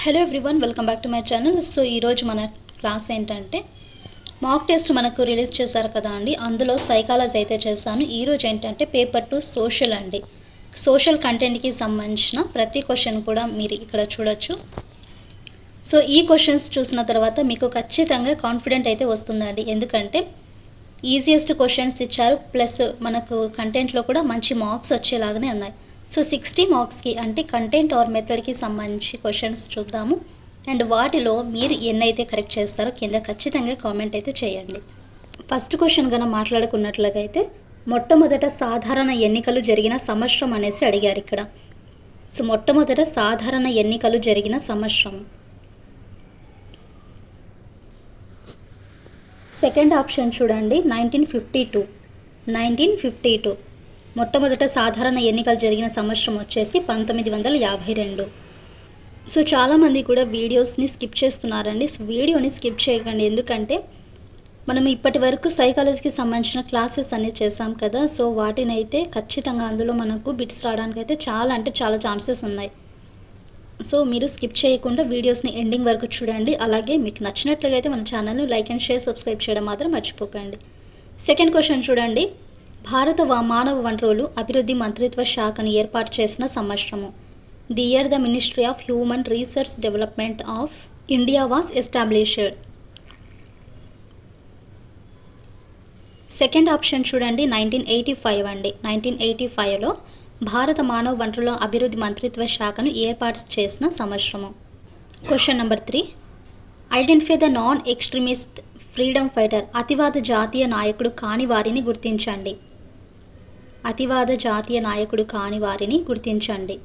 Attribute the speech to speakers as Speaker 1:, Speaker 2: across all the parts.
Speaker 1: Hello everyone, welcome back to my channel. So ఈరోజు మన class ఏంటంటే మాక్ టెస్ట్ మనకు రిలీజ్ చేశారు కదా అండి. అందులో సైకాలజీ అయితే చేశాను. ఈరోజు ఏంటంటే పేపర్ 2 సోషల్ అండి. సోషల్ కంటెంట్కి సంబంధించిన ప్రతి క్వశ్చన్ కూడా మీరు ఇక్కడ చూడొచ్చు. సో ఈ క్వశ్చన్స్ చూసిన తర్వాత మీకు ఖచ్చితంగా కాన్ఫిడెంట్ అయితే వస్తుందండి. ఎందుకంటే ఈజియెస్ట్ క్వశ్చన్స్ ఇచ్చారు, ప్లస్ మనకు కంటెంట్లో కూడా మంచి మార్క్స్ వచ్చేలాగానే ఉన్నాయి. సో 60 మార్క్స్కి అంటే కంటెంట్ ఆర్ మెథడ్కి సంబంధించి క్వశ్చన్స్ చూద్దాము. అండ్ వాటిలో మీరు ఎన్నైతే కరెక్ట్ చేస్తారో కింద ఖచ్చితంగా కామెంట్ అయితే చేయండి. ఫస్ట్ క్వశ్చన్ కనుక మాట్లాడుకున్నట్లయితే మొట్టమొదట సాధారణ ఎన్నికలు జరిగిన సంవత్సరం అనేసి అడిగారు ఇక్కడ. సో మొట్టమొదట సాధారణ ఎన్నికలు జరిగిన సంవత్సరం. సెకండ్ ఆప్షన్ చూడండి, 1952. మొట్టమొదట సాధారణ ఎన్నికలు జరిగిన సంవత్సరం వచ్చేసి 1952. సో చాలామంది కూడా వీడియోస్ని స్కిప్ చేస్తున్నారండి. సో వీడియోని స్కిప్ చేయకండి, ఎందుకంటే మనం ఇప్పటి వరకు సైకాలజీకి సంబంధించిన క్లాసెస్ అన్నీ చేసాం కదా. సో వాటిని అయితే ఖచ్చితంగా అందులో మనకు బిట్స్ రావడానికి అయితే చాలా ఛాన్సెస్ ఉన్నాయి. సో మీరు స్కిప్ చేయకుండా వీడియోస్ని ఎండింగ్ వరకు చూడండి. అలాగే మీకు నచ్చినట్లుగా అయితే మన ఛానల్ని లైక్ అండ్ షేర్, సబ్స్క్రైబ్ చేయడం మాత్రం మర్చిపోకండి. సెకండ్ క్వశ్చన్ చూడండి, భారత మానవ వనరులు అభివృద్ధి మంత్రిత్వ శాఖను ఏర్పాటు చేసిన సంవత్సరము. The year the ministry of human research development of India was established. Second option చూడండి, 1985 అండి. 1985లో భారత మానవ వనరుల అభివృద్ధి మంత్రిత్వ శాఖను ఏర్పాటు చేసిన సంవత్సరము. Question number 3, identify the non extremist freedom fighter. అతివాద జాతీయ నాయకుడు కాని వారిని గుర్తించండి. అతివాద జాతీయ నాయకుడు కాని వారిని గుర్తించండి.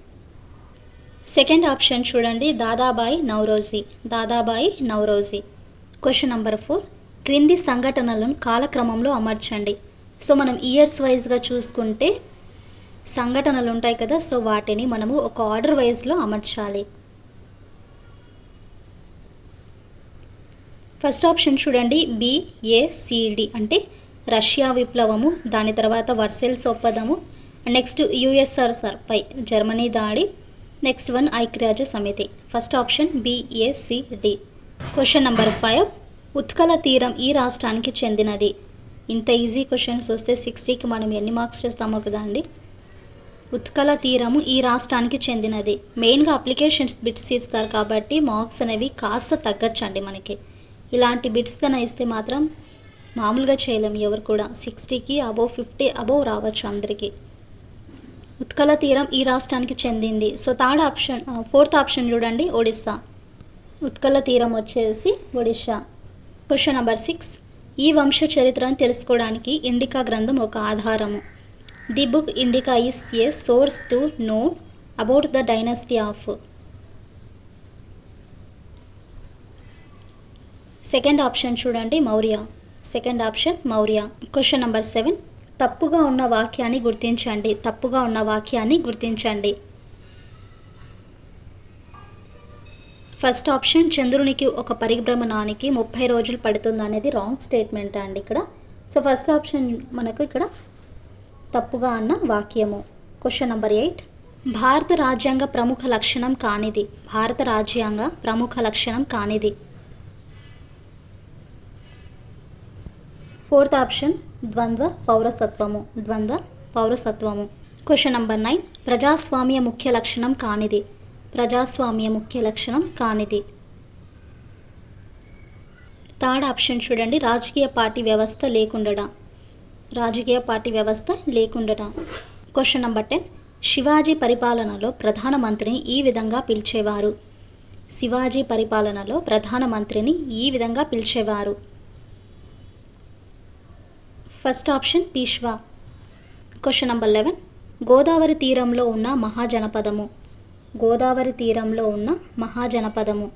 Speaker 1: సెకండ్ ఆప్షన్ చూడండి, దాదాబాయి నౌరోజీ. క్వశ్చన్ నెంబర్ 4, క్రింది సంఘటనలను కాలక్రమంలో అమర్చండి. సో మనం ఇయర్స్ వైజ్గా చూసుకుంటే సంఘటనలు ఉంటాయి కదా, సో వాటిని మనము ఒక ఆర్డర్ వైజ్లో అమర్చాలి. ఫస్ట్ ఆప్షన్ చూడండి, BACD అంటే రష్యా విప్లవము, దాని తర్వాత వర్సెల్స్ ఒప్పందము, నెక్స్ట్ USSR పై జర్మనీ దాడి, నెక్స్ట్ వన్ ఐక్యరాజ్య సమితి. First option BACD. Question number 5, Utkala తీరం ఈ రాష్ట్రానికి చెందినది. ఇంత ఈజీ క్వశ్చన్స్ వస్తే 60కి మనం ఎన్ని మార్క్స్ చేస్తామో కదా అండి. ఉత్కల తీరము ఈ రాష్ట్రానికి చెందినది. మెయిన్గా అప్లికేషన్స్ బిట్స్ ఇస్తారు కాబట్టి మార్క్స్ అనేవి కాస్త తగ్గచ్చండి మనకి. ఇలాంటి బిట్స్ కన్నా ఇస్తే మాత్రం మామూలుగా చేయలేం ఎవరు కూడా. 60కి అబోవ్ 50 అబోవ్ రావచ్చు అందరికీ. ఉత్కల తీరం ఈ రాష్ట్రానికి చెందింది. సో ఫోర్త్ ఆప్షన్ చూడండి, ఒడిస్సా. ఉత్కల తీరం వచ్చేసి ఒడిస్సా. క్వశ్చన్ నెంబర్ 6, ఈ వంశ చరిత్రను తెలుసుకోవడానికి ఇండికా గ్రంథం ఒక ఆధారము. The book indica is a source to know about the dynasty of. Second option చూడండి, మౌర్య. క్వశ్చన్ నెంబర్ 7, తప్పుగా ఉన్న వాక్యాన్ని గుర్తించండి. ఫస్ట్ ఆప్షన్, చంద్రునికి ఒక పరిభ్రమణానికి 30 రోజులు పడుతుంది అనేది రాంగ్ స్టేట్మెంట్ అండి ఇక్కడ. సో ఫస్ట్ ఆప్షన్ మనకు ఇక్కడ తప్పుగా అన్న వాక్యము. క్వశ్చన్ నెంబర్ 8, భారత రాజ్యాంగ ప్రముఖ లక్షణం కానిది. ఫోర్త్ ఆప్షన్, ద్వంద్వ పౌరసత్వము. క్వశ్చన్ నెంబర్ 9, ప్రజాస్వామ్య ముఖ్య లక్షణం కానిది. థర్డ్ ఆప్షన్ చూడండి, రాజకీయ పార్టీ వ్యవస్థ లేకుండట. క్వశ్చన్ నెంబర్ 10, శివాజీ పరిపాలనలో ప్రధానమంత్రిని ఈ విధంగా పిలిచేవారు. First option, Peshwa. Question number 11, Godavari తీరంలో ఉన్న మహాజనపదము.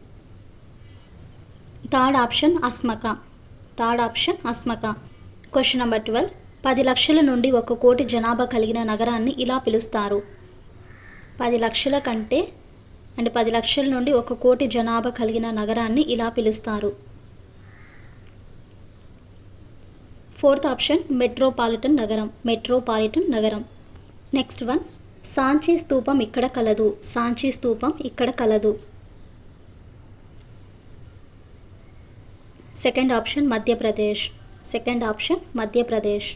Speaker 1: Third option, Asmaka. Question number 12, 10 లక్షల నుండి 1 కోటి జనాభా కలిగిన నగరాన్ని ఇలా పిలుస్తారు. 10 లక్షల నుండి 1 కోటి జనాభా కలిగిన నగరాన్ని ఇలా పిలుస్తారు. ఫోర్త్ ఆప్షన్, మెట్రోపాలిటన్ నగరం. నెక్స్ట్ వన్, సాంచీ స్తూపం ఇక్కడ కలదు. Second option Madhya Pradesh. Second option Madhya Pradesh.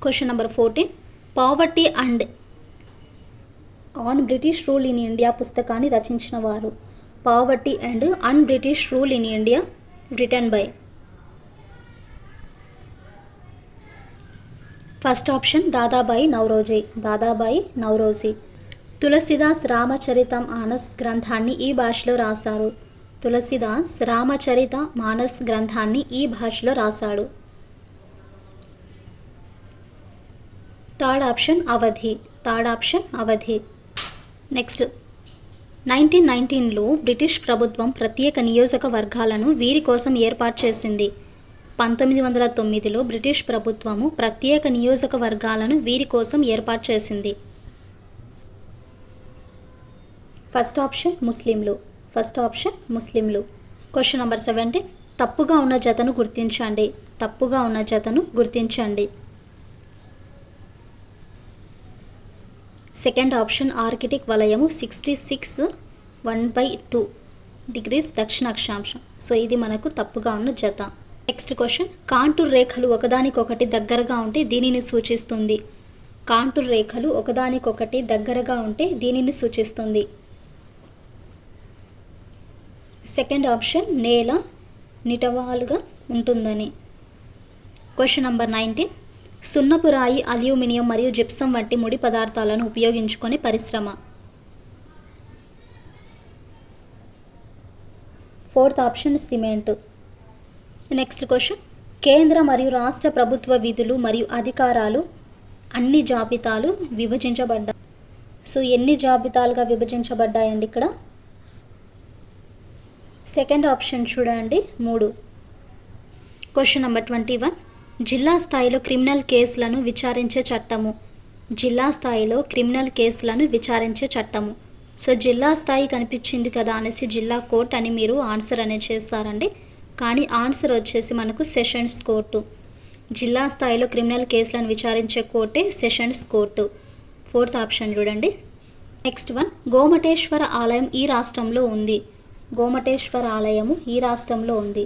Speaker 1: Question number 14. Poverty and un British rule in India పుస్తకాన్ని రచించిన వారు. Poverty and un British rule in India written by. First option Dadabhai Naoroji. Dadabhai Naoroji. Tulsidas Ramcharit Manas గ్రంథాన్ని ఈ భాషలో రాశారు. తులసిదాస్ రామచరిత మానస్ గ్రంథాన్ని ఈ భాషలో రాశాడు. థర్డ్ ఆప్షన్ అవధి. థర్డ్ ఆప్షన్ అవధి. నెక్స్ట్ 1919లో బ్రిటిష్ ప్రభుత్వం ప్రత్యేక నియోజకవర్గాలను వీరి కోసం ఏర్పాటు చేసింది. 1909లో బ్రిటిష్ ప్రభుత్వము ప్రత్యేక నియోజకవర్గాలను వీరి కోసం ఏర్పాటు చేసింది. ఫస్ట్ ఆప్షన్ ముస్లింలు. ఫస్ట్ ఆప్షన్ ముస్లింలు. Question number 17. తప్పుగా ఉన్న జతను గుర్తించండి. తప్పుగా ఉన్న జతను గుర్తించండి. సెకండ్ ఆప్షన్ ఆర్కిటిక్ వలయము 66 1/2 డిగ్రీస్ దక్షిణ అక్షాంశం. సో ఇది మనకు తప్పుగా ఉన్న జత. Next question. కాంటూర్ రేఖలు ఒకదానికొకటి దగ్గరగా ఉంటే దీనిని సూచిస్తుంది. కాంటూర్ రేఖలు ఒకదానికొకటి దగ్గరగా ఉంటే దీనిని సూచిస్తుంది. సెకండ్ ఆప్షన్ నేల నిటవాలుగా ఉంటుందని. Question number 19. సున్నపు రాయి, అల్యూమినియం మరియు జిప్సం వంటి ముడి పదార్థాలను ఉపయోగించుకొని పరిశ్రమ. Fourth option cement. Next question. కేంద్ర మరియు రాష్ట్ర ప్రభుత్వ విధులు మరియు అధికారాలు అన్ని జాబితాలు విభజించబడ్డాయి. సో ఎన్ని జాబితాలుగా విభజించబడ్డాయండి ఇక్కడ? సెకండ్ ఆప్షన్ చూడండి 3. Question number 21. జిల్లా స్థాయిలో క్రిమినల్ కేసులను విచారించే చట్టము. జిల్లా స్థాయిలో క్రిమినల్ కేసులను విచారించే చట్టము. సో జిల్లా స్థాయి కనిపించింది కదా అనేసి జిల్లా కోర్ట్ అని మీరు ఆన్సర్ అనేది చేస్తారండి. కానీ ఆన్సర్ వచ్చేసి మనకు సెషన్స్ కోర్టు. జిల్లా స్థాయిలో క్రిమినల్ కేసులను విచారించే కోర్టే సెషన్స్ కోర్టు. ఫోర్త్ ఆప్షన్ చూడండి. Next one. గోమటేశ్వర ఆలయం ఈ రాష్ట్రంలో ఉంది. గోమటేశ్వర ఆలయము ఈ రాష్ట్రంలో ఉంది.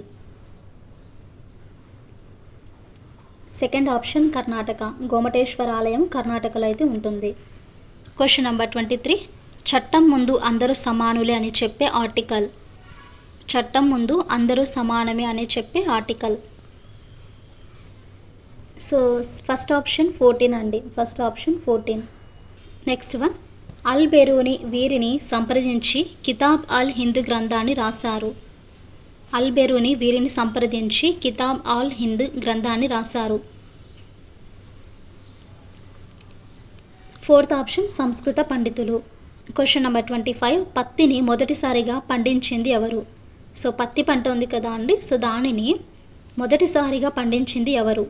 Speaker 1: Second option Karnataka. గోమటేశ్వర ఆలయం కర్ణాటకలో అయితే ఉంటుంది. Question number 23. చట్టం ముందు అందరూ సమానులే అని చెప్పే ఆర్టికల్. చట్టం ముందు అందరూ సమానమే అని చెప్పే ఆర్టికల్. సో ఫస్ట్ ఆప్షన్ 14 అండి. First option 14. Next one. Al Biruni వీరిని సంప్రదించి కితాబ్ అల్ హింద్ గ్రంథాన్ని రాశారు. అల్ బెరూని వీరిని సంప్రదించి కితాబ్ అల్ హింద్ గ్రంథాన్ని రాశారు. ఫోర్త్ ఆప్షన్ సంస్కృత పండితులు. Question number 25. పత్తిని మొదటిసారిగా పండించింది ఎవరు? సో పత్తి పంట ఉంది కదా అండి. సో దానిని మొదటిసారిగా పండించింది ఎవరు?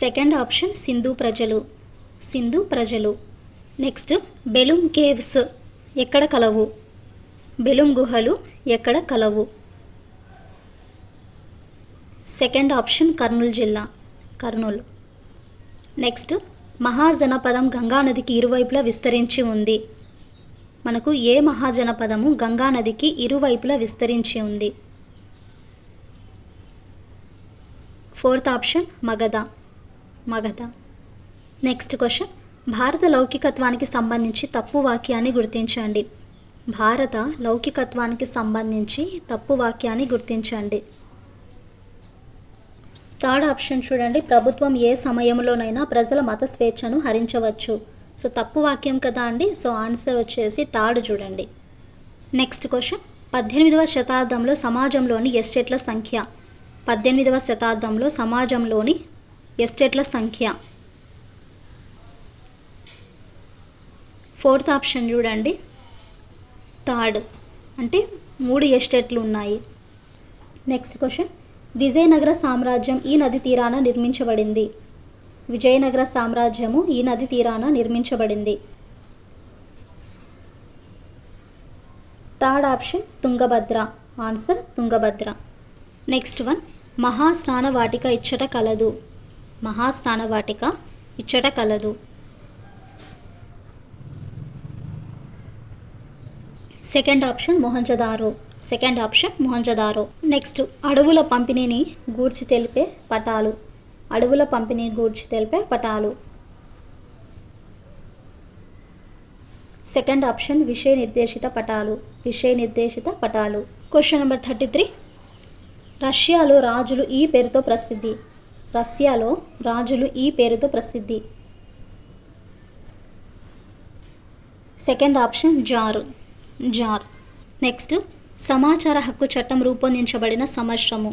Speaker 1: సెకండ్ ఆప్షన్ సింధు ప్రజలు. సింధు ప్రజలు. నెక్స్ట్. బెలూమ్ కేవ్స్ ఎక్కడ కలవు? బెలూమ్ గుహలు ఎక్కడ కలవు? సెకండ్ ఆప్షన్ కర్నూలు జిల్లా. కర్నూలు. నెక్స్ట్. మహాజనపదం గంగానదికి ఇరువైపులా విస్తరించి ఉంది. మనకు ఏ మహాజనపదము గంగానదికి ఇరువైపులా విస్తరించి ఉంది? Fourth option Magadha. Magadha. Next question. భారత లౌకికత్వానికి సంబంధించి తప్పు వాక్యాన్ని గుర్తించండి. భారత లౌకికత్వానికి సంబంధించి తప్పు వాక్యాన్ని గుర్తించండి. థర్డ్ ఆప్షన్ చూడండి. ప్రభుత్వం ఏ సమయంలోనైనా ప్రజల మత స్వేచ్ఛను హరించవచ్చు. సో తప్పు వాక్యం కదా అండి. సో ఆన్సర్ వచ్చేసి థర్డ్ చూడండి. Next question. 18వ శతాబ్దంలో సమాజంలోని ఎస్టేట్ల సంఖ్య. 18వ శతాబ్దంలో సమాజంలోని ఎస్టేట్ల సంఖ్య. ఫోర్త్ ఆప్షన్ చూడండి. థర్డ్ అంటే 3 ఎస్టేట్లు ఉన్నాయి. Next question. విజయనగర సామ్రాజ్యం ఈ నది తీరాన నిర్మించబడింది. విజయనగర సామ్రాజ్యము ఈ నది తీరాన నిర్మించబడింది. Third option Tungabhadra. Answer Tungabhadra. Next one. మహాస్నానవాటిక ఇచ్చట కలదు. మహాస్నానవాటిక ఇచ్చట కలదు. Second option Mohenjodaro. Second option Mohenjodaro. Next అడవుల పంపిణీని గూర్చి తెలిపే పటాలు. అడవుల పంపిణీ గూర్చి తెలిపే పటాలు. సెకండ్ ఆప్షన్ విషయ నిర్దేశిత పటాలు. విషయ నిర్దేశిత పటాలు. Question number 33. రష్యాలో రాజులు ఈ పేరుతో ప్రసిద్ధి. రష్యాలో రాజులు ఈ పేరుతో ప్రసిద్ధి. Second option tsar. Tsar. Next సమాచార హక్కు చట్టం రూపొందించబడిన సంవత్సరము.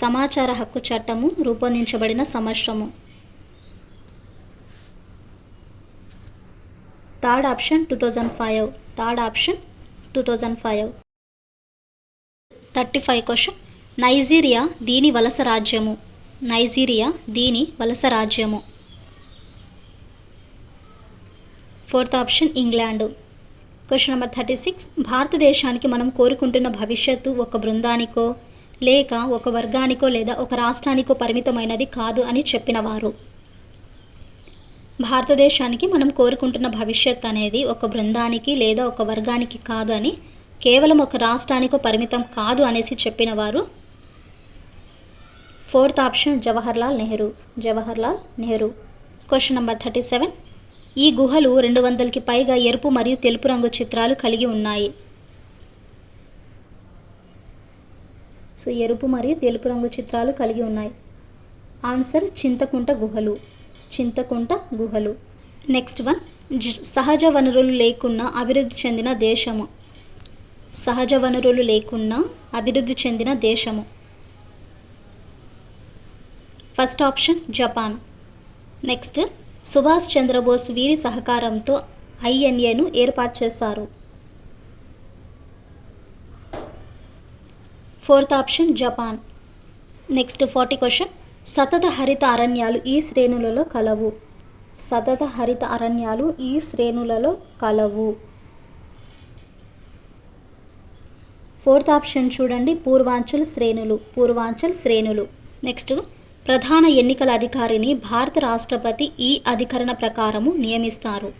Speaker 1: సమాచార హక్కు చట్టము రూపొందించబడిన సంవత్సరము. Third option 2005. Third option 2005. 35 question. Nigeria దీని వలస రాజ్యము. నైజీరియా దీని వలస రాజ్యము. Fourth option England. Question number 36. భారతదేశానికి మనం కోరుకుంటున్న భవిష్యత్తు ఒక బృందానికో లేక ఒక వర్గానికో లేదా ఒక రాష్ట్రానికో పరిమితమైనది కాదు అని చెప్పినవారు. భారతదేశానికి మనం కోరుకుంటున్న భవిష్యత్ అనేది ఒక బృందానికి లేదా ఒక వర్గానికి కాదు అని, కేవలం ఒక రాష్ట్రానికో పరిమితం కాదు అనేసి చెప్పినవారు. Fourth option Jawaharlal Nehru. Jawaharlal Nehru. Question number 37. ఈ గుహలు 200కి పైగా ఎరుపు మరియు తెలుపు రంగు చిత్రాలు కలిగి ఉన్నాయి. సో ఎరుపు మరియు తెలుపు రంగు చిత్రాలు కలిగి ఉన్నాయి. ఆన్సర్ చింతకుంట గుహలు. చింతకుంట గుహలు. Next one. సహజ వనరులు లేకున్నా అభివృద్ధి చెందిన దేశము. సహజ వనరులు లేకున్నా అభివృద్ధి చెందిన దేశము. First option Japan. Next Subhash Chandrabose వీరి సహకారంతో INAను ఏర్పాటు చేశారు. Fourth option Japan. Next 40 question. సతత హరిత అరణ్యాలు ఈ శ్రేణులలో కలవు. సతత హరిత అరణ్యాలు ఈ శ్రేణులలో కలవు. ఫోర్త్ ఆప్షన్ చూడండి, పూర్వాంచల్ శ్రేణులు. పూర్వాంచల్ శ్రేణులు. నెక్స్ట్ ప్రధాన ఎన్నికల అధికారిని భారత రాష్ట్రపతి ఈ అధికరణ ప్రకారము నియమిస్తారు.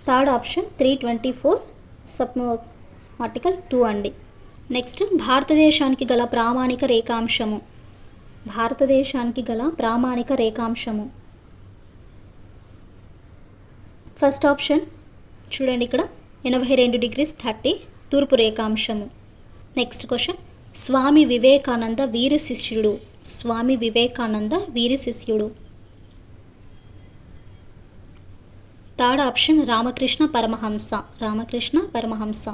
Speaker 1: థర్డ్ ఆప్షన్ 324 సబ్ ఆర్టికల్ 2 అండి. నెక్స్ట్ భారతదేశానికి గల ప్రామాణిక రేఖాంశము. భారతదేశానికి గల ప్రామాణిక రేఖాంశము. ఫస్ట్ ఆప్షన్ చూడండి ఇక్కడ 82 degrees 30 తూర్పు రేఖాంశము. Next question. స్వామి వివేకానంద వీరి శిష్యుడు. స్వామి వివేకానంద వీరి శిష్యుడు. Third option Ramakrishna Paramahamsa. Ramakrishna Paramahamsa.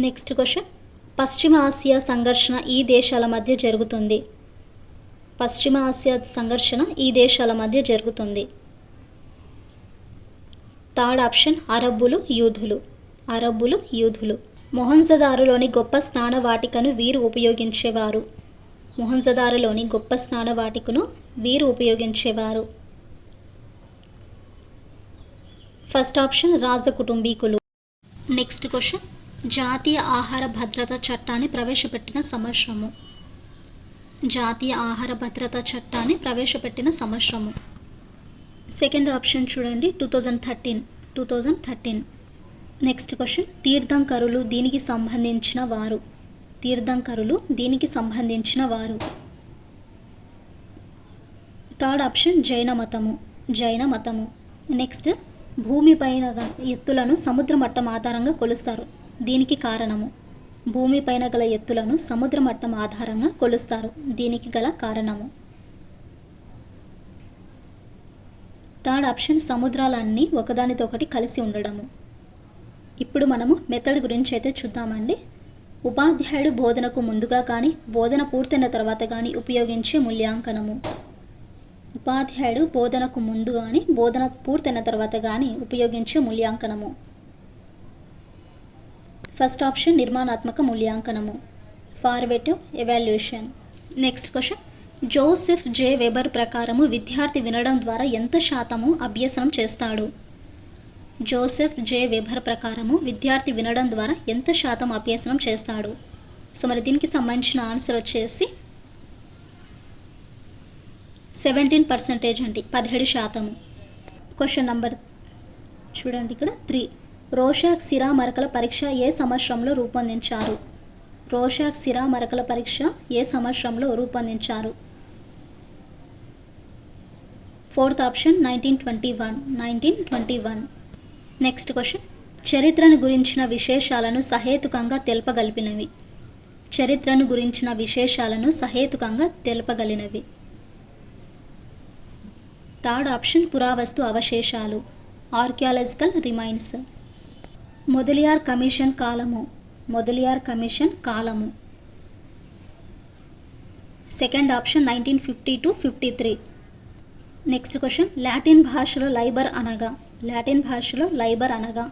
Speaker 1: Next question. పశ్చిమ ఆసియా సంఘర్షణ ఈ దేశాల మధ్య జరుగుతుంది. పశ్చిమ ఆసియా సంఘర్షణ ఈ దేశాల మధ్య జరుగుతుంది. థర్డ్ ఆప్షన్ అరబ్బులు యూదులు. అరబ్బులు యూదులు. మొహంజదారోలోని గొప్ప స్నాన వాటికను వీరు ఉపయోగించేవారు. మొహంజదారోలోని గొప్ప స్నాన వాటికను వీరు ఉపయోగించేవారు. ఫస్ట్ ఆప్షన్ రాజ కుటుంబీకులు. Next question. జాతీయ ఆహార భద్రతా చట్టాన్ని ప్రవేశపెట్టిన సంవత్సరము. జాతీయ ఆహార భద్రతా చట్టాన్ని ప్రవేశపెట్టిన సంవత్సరము. సెకండ్ ఆప్షన్ చూడండి, 2013. 2013. Next question. తీర్థంకరులు దీనికి సంబంధించిన వారు. తీర్థంకరులు దీనికి సంబంధించిన వారు. థర్డ్ ఆప్షన్ జైన మతము. జైన మతము. నెక్స్ట్ భూమిపైన ఎత్తులను సముద్ర మట్టం ఆధారంగా కొలుస్తారు. దీనికి కారణము. భూమిపైన గల ఎత్తులను సముద్ర మట్టం ఆధారంగా కొలుస్తారు. దీనికి గల కారణము. థర్డ్ ఆప్షన్ సముద్రాలన్నీ ఒకదానితో ఒకటి కలిసి ఉండడము. ఇప్పుడు మనము మెథడ్ గురించి అయితే చూద్దామండి. ఉపాధ్యాయుడు బోధనకు ముందుగా కానీ బోధన పూర్తయిన తర్వాత కానీ ఉపయోగించే మూల్యాంకనము. ఉపాధ్యాయుడు బోధనకు ముందు కానీ బోధన పూర్తయిన తర్వాత కానీ ఉపయోగించే మూల్యాంకనము. ఫస్ట్ ఆప్షన్ నిర్మాణాత్మక మూల్యాంకనము. Formative evaluation. Next question. Joseph J Weber ప్రకారము విద్యార్థి వినడం ద్వారా ఎంత శాతము అభ్యసనం చేస్తాడు. జోసెఫ్ జే వెబర్ ప్రకారము విద్యార్థి వినడం ద్వారా ఎంత శాతం అభ్యసనం చేస్తాడు. సో మరి దీనికి సంబంధించిన ఆన్సర్ వచ్చేసి 17% అండి. 17%. క్వశ్చన్ నంబర్ చూడండి ఇక్కడ 3. రోషాక్ సిరా మరకల పరీక్ష ఏ సంవత్సరంలో రూపొందించారు? రోషాక్ సిరా మరకల పరీక్ష ఏ సంవత్సరంలో రూపొందించారు? 4th option 1921. నెక్స్ట్ క్వశ్చన్, చరిత్రను గురించిన విశేషాలను సహేతుకంగా తెలపగలిపినవి. చరిత్రను గురించిన విశేషాలను సహేతుకంగా తెలపగలిగినవి. 3rd ఆప్షన్ పురావస్తు అవశేషాలు, ఆర్కియాలజికల్ రిమైన్స్. మొదలియార్ కమిషన్ కాలము. మొదలియార్ కమిషన్ కాలము. 2nd option 1950 to 53. Next question, Latin భాషలో లైబర్ అనగా. లాటిన్ భాషలో లైబర్ అనగా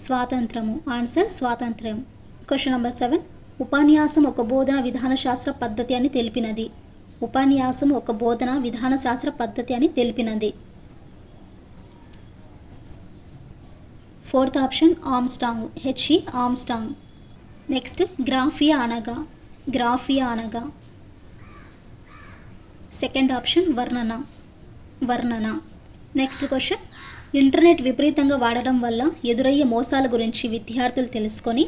Speaker 1: స్వాతంత్రము. ఆన్సర్ స్వాతంత్ర్యం. క్వశ్చన్ నెంబర్ 7, ఉపన్యాసం ఒక బోధన విధాన శాస్త్ర పద్ధతి అని తెలిపినది. ఉపన్యాసం ఒక బోధన విధాన శాస్త్ర పద్ధతి అని తెలిపినది. 4th option Armstrong, HE Armstrong. Next, graphia అనగా. గ్రాఫియా అనగా 2nd ఆప్షన్ వర్ణన. వర్ణన. నెక్స్ట్ క్వశ్చన్, ఇంటర్నెట్ విపరీతంగా వాడడం వల్ల ఎదురయ్యే మోసాల గురించి విద్యార్థులు తెలుసుకొని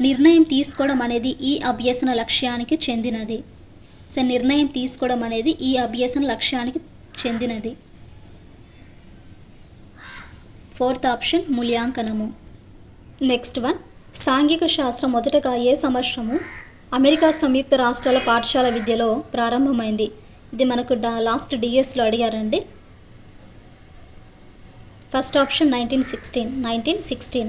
Speaker 1: నిర్ణయం తీసుకోవడం అనేది ఈ అభ్యసన లక్ష్యానికి చెందినది. సో నిర్ణయం తీసుకోవడం అనేది ఈ అభ్యసన లక్ష్యానికి చెందినది. 4th option మూల్యాంకనము. నెక్స్ట్ వన్, సాంఘిక శాస్త్రం మొదటగా ఏ సంవత్సరము అమెరికా సంయుక్త రాష్ట్రాల పాఠశాల విద్యలో ప్రారంభమైంది? ఇది మనకు లాస్ట్ డిఎస్లో అడిగారండి. 1st option 1916.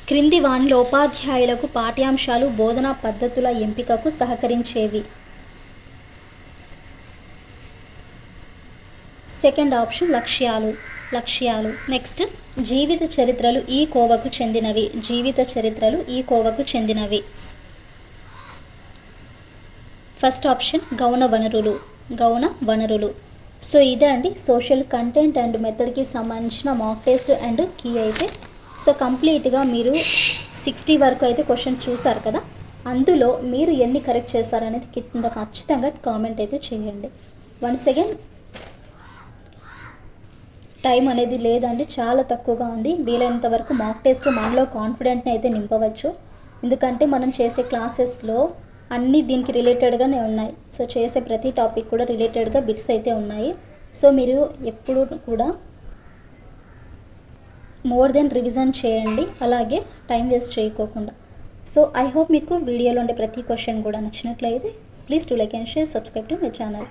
Speaker 1: క్రింది వానిలో ఉపాధ్యాయులకు పాఠ్యాంశాలు బోధనా పద్ధతుల ఎంపికకు సహకరించేవి. 2nd ఆప్షన్ లక్ష్యాలు. లక్ష్యాలు. నెక్స్ట్, జీవిత చరిత్రలు ఈ కోవకు చెందినవి. జీవిత చరిత్రలు ఈ కోవకు చెందినవి. 1st ఆప్షన్ గౌణ వనరులు. గౌణ వనరులు. సో ఇదే అండి సోషల్ కంటెంట్ అండ్ మెథడ్కి సంబంధించిన మాక్ టెస్ట్ అండ్ కీ అయితే. సో కంప్లీట్గా మీరు 60 వరకు అయితే క్వశ్చన్ చూసారు కదా, అందులో మీరు ఎన్ని కరెక్ట్ చేస్తారనేది కింద ఖచ్చితంగా కామెంట్ అయితే చేయండి. వన్స్ అగైన్ టైం అనేది లేదండి, చాలా తక్కువగా ఉంది. వీలైనంత వరకు మాక్ టెస్ట్ మనలో కాన్ఫిడెంట్ని అయితే నింపవచ్చు. ఎందుకంటే మనం చేసే క్లాసెస్లో అన్నీ దీనికి రిలేటెడ్గానే ఉన్నాయి. సో చేసే ప్రతి టాపిక్ కూడా రిలేటెడ్గా బిట్స్ అయితే ఉన్నాయి. సో మీరు ఎప్పుడు కూడా మోర్ దెన్ రివిజన్ చేయండి, అలాగే టైం వేస్ట్ చేయకోకుండా. సో ఐ హోప్ మీకు వీడియోలో ఉండే ప్రతి క్వశ్చన్ కూడా నచ్చినట్లయితే please to like and share, subscribe to my channel.